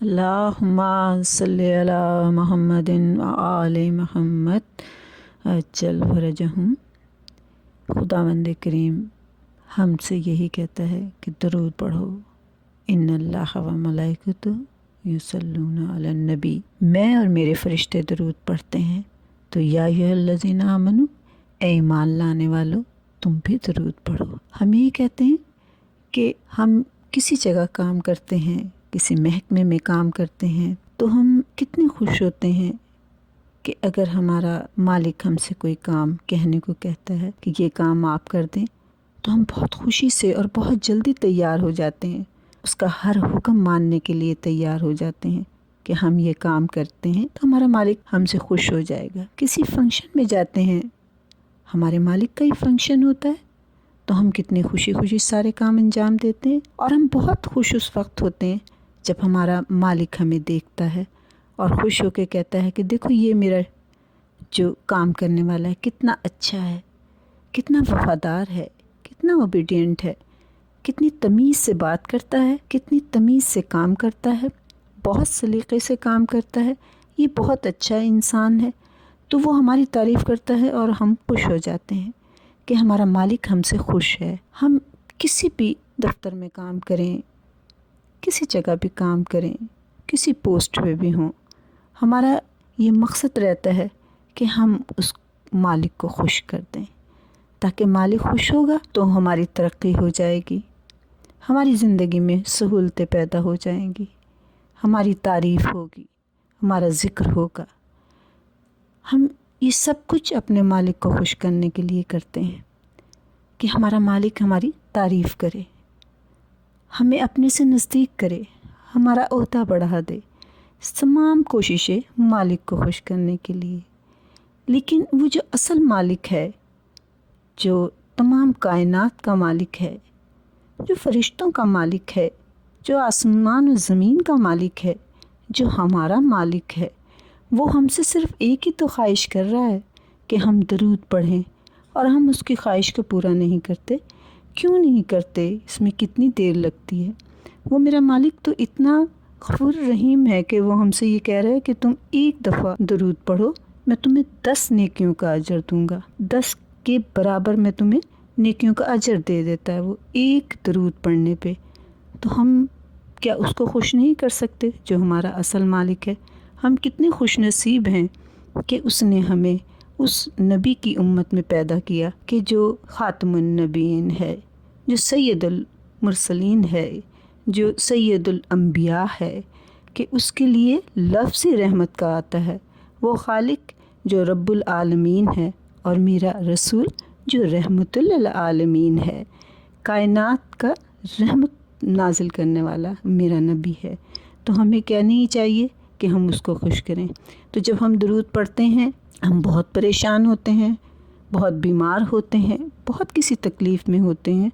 अल्लाहुम्मा सल्ली अला मुहम्मदिन व आले मुहम्मद अज्जल फरजहुम। खुदावंद करीम हमसे यही कहता है कि दरूद पढ़ो। इन्नल्लाह व मलाइकतुहु युसल्लूना अलन नबी। मैं और मेरे फरिश्ते दरूद पढ़ते हैं, तो या अय्युहल्लज़ीना आमनू, ए ईमान लाने वालों, तुम भी दरूद पढ़ो। हम यही कहते हैं कि हम किसी जगह काम करते हैं, किसी महकमे में काम करते हैं, तो हम कितने खुश होते हैं कि अगर हमारा मालिक हमसे कोई काम कहने को कहता है कि ये काम आप कर दें, तो हम बहुत खुशी से और बहुत जल्दी तैयार हो जाते हैं, उसका हर हुक्म मानने के लिए तैयार हो जाते हैं कि हम ये काम करते हैं तो हमारा मालिक हमसे खुश हो जाएगा। किसी फंक्शन में जाते हैं, हमारे मालिक का ही फंक्शन होता है, तो हम कितने खुशी खुशी सारे काम अंजाम देते हैं। और हम बहुत खुश उस वक्त होते हैं जब हमारा मालिक हमें देखता है और खुश होकर कहता है कि देखो ये मेरा जो काम करने वाला है कितना अच्छा है, कितना वफादार है, कितना ओबीडियंट है, कितनी तमीज़ से बात करता है, कितनी तमीज़ से काम करता है, बहुत सलीक़े से काम करता है, ये बहुत अच्छा इंसान है। तो वो हमारी तारीफ़ करता है और हम खुश हो जाते हैं कि हमारा मालिक हमसे खुश है। हम किसी भी दफ्तर में काम करें, किसी जगह भी काम करें, किसी पोस्ट पे भी हों, हमारा ये मकसद रहता है कि हम उस मालिक को खुश कर दें, ताकि मालिक खुश होगा तो हमारी तरक्की हो जाएगी, हमारी ज़िंदगी में सहूलतें पैदा हो जाएंगी, हमारी तारीफ़ होगी, हमारा ज़िक्र होगा। हम ये सब कुछ अपने मालिक को खुश करने के लिए करते हैं कि हमारा मालिक हमारी तारीफ़ करे, हमें अपने से नज़दीक करे, हमारा ओहदा बढ़ा दे। तमाम कोशिशें मालिक को खुश करने के लिए। लेकिन वो जो असल मालिक है, जो तमाम कायनात का मालिक है, जो फरिश्तों का मालिक है, जो आसमान और ज़मीन का मालिक है, जो हमारा मालिक है, वो हमसे सिर्फ़ एक ही तो ख्वाहिश कर रहा है कि हम दरूद पढ़ें, और हम उसकी ख्वाहिश को पूरा नहीं करते। क्यों नहीं करते? इसमें कितनी देर लगती है। वो मेरा मालिक तो इतना गफूर रहीम है कि वो हमसे ये कह रहा है कि तुम एक दफ़ा दरूद पढ़ो, मैं तुम्हें 10 नेकियों का अजर दूंगा, 10 के बराबर मैं तुम्हें नेकियों का अजर दे देता है वो एक दरूद पढ़ने पे। तो हम क्या उसको खुश नहीं कर सकते जो हमारा असल मालिक है? हम कितने खुश नसीब हैं कि उसने हमें उस नबी की उम्मत में पैदा किया कि जो ख़ातमुन नबीन है, जो सैयदुल मुरसलीन है, जो सैयदुल अंबिया है, कि उसके लिए लफ्ज़ रहमत का आता है। वो खालिक जो रब्बुल आलमीन है और मेरा रसूल जो रहमतुल लिल आलमीन है, कायनात का रहमत नाजिल करने वाला मेरा नबी है। तो हमें क्या नहीं चाहिए कि हम उसको खुश करें। तो जब हम दरूद पढ़ते हैं, हम बहुत परेशान होते हैं, बहुत बीमार होते हैं, बहुत किसी तकलीफ़ में होते हैं,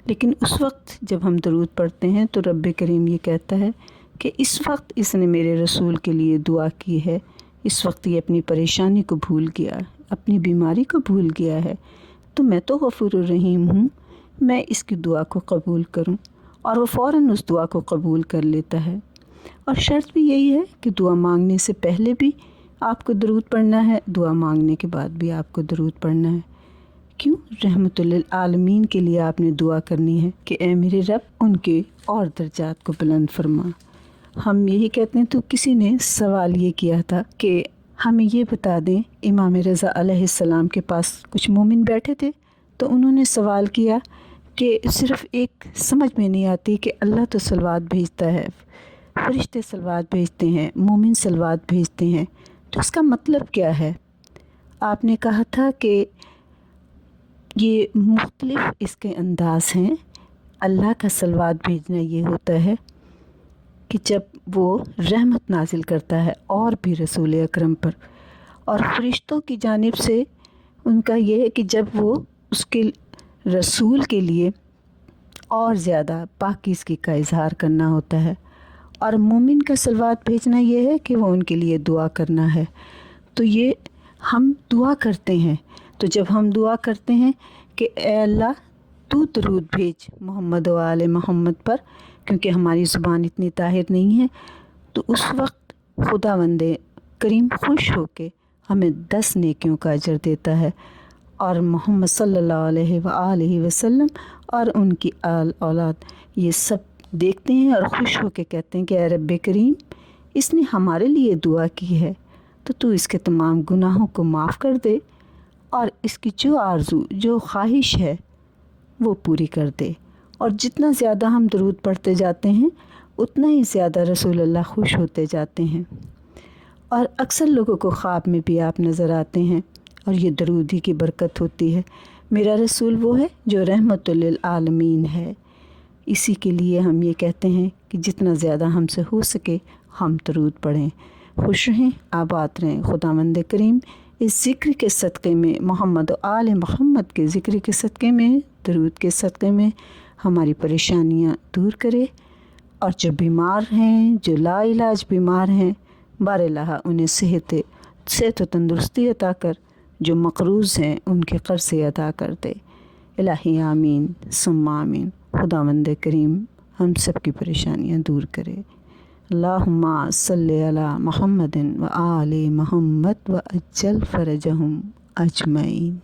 लेकिन उस वक्त जब हम दरूद पढ़ते हैं तो रब्बे करीम ये कहता है कि इस वक्त इसने मेरे रसूल के लिए दुआ की है, इस वक्त ये अपनी परेशानी को भूल गया, अपनी बीमारी को भूल गया है, तो मैं तो गफूर रहीम हूँ, मैं इसकी दुआ को कबूल करूँ। और वो फ़ौरन उस दुआ को कबूल कर लेता है। और शर्त भी यही है कि दुआ मांगने से पहले भी आपको दरूद पढ़ना है, दुआ मांगने के बाद भी आपको दरूद पढ़ना है। क्यों? रहमतुल लिल आलमीन के लिए आपने दुआ करनी है कि ए मेरे रब, उनके और दर्जात को बुलंद फरमा। हम यही कहते हैं। तो किसी ने सवाल ये किया था कि हमें ये बता दें, इमाम रज़ा अलैहिस्सलाम के पास कुछ मोमिन बैठे थे, तो उन्होंने सवाल किया कि सिर्फ़ एक समझ में नहीं आती कि अल्लाह तो सलवात भेजता है, फरिश्ते सलवात भेजते हैं, मोमिन सलवात भेजते हैं, तो इसका मतलब क्या है? आपने कहा था कि ये मुख्तलिफ़ इसके अंदाज़ हैं। अल्लाह का सलवात भेजना ये होता है कि जब वो रहमत नाजिल करता है और भी रसूल अकरम पर, और फरिश्तों की जानिब से उनका ये है कि जब वो उसके रसूल के लिए और ज़्यादा पाकीज़गी का इज़हार करना होता है, और मोमिन का सलवात भेजना ये है कि वो उनके लिए दुआ करना है। तो ये हम दुआ करते हैं। तो जब हम दुआ करते हैं कि ए अल्लाह, तू दरूद भेज मोहम्मद व आले मोहम्मद पर, क्योंकि हमारी ज़ुबान इतनी ताहिर नहीं है, تو اس وقت خداوند کریم خوش ہو کے ہمیں 10 نیکیوں کا اجر دیتا ہے، اور محمد صلی اللہ علیہ وآلہ وسلم اور ان کی آل اولاد یہ سب دیکھتے ہیں اور خوش ہو کے کہتے ہیں کہ اے رب کریم، اس نے ہمارے لیے دعا کی ہے تو اس کے تمام گناہوں کو معاف کر دے، اور اس کی جو آرزو، جو خواہش ہے وہ پوری کر دے۔ اور جتنا زیادہ ہم درود پڑھتے جاتے ہیں اتنا ہی زیادہ رسول اللہ خوش ہوتے جاتے ہیں، اور اکثر لوگوں کو خواب میں بھی آپ نظر آتے ہیں، اور یہ درود ہی کی برکت ہوتی ہے۔ میرا رسول وہ ہے جو رحمت للعالمین ہے، اسی کے لیے ہم یہ کہتے ہیں کہ جتنا زیادہ ہم سے ہو سکے ہم درود پڑھیں۔ خوش رہیں، آباد رہیں۔ خداوند کریم اس ذکر کے صدقے میں، محمد و آل محمد کے ذکر کے صدقے میں، درود کے صدقے میں ہماری پریشانیاں دور کرے، اور جو بیمار ہیں، جو لا علاج بیمار ہیں، بار الہ انہیں صحت و تندرستی عطا کر، جو مقروض ہیں ان کے قرض ادا کر دے۔ الہی آمین ثم آمین۔ خداوند کریم ہم سب کی پریشانیاں دور کرے۔ اللہم صلی علی محمد و آل محمد و عجل فرجہم اجمعین۔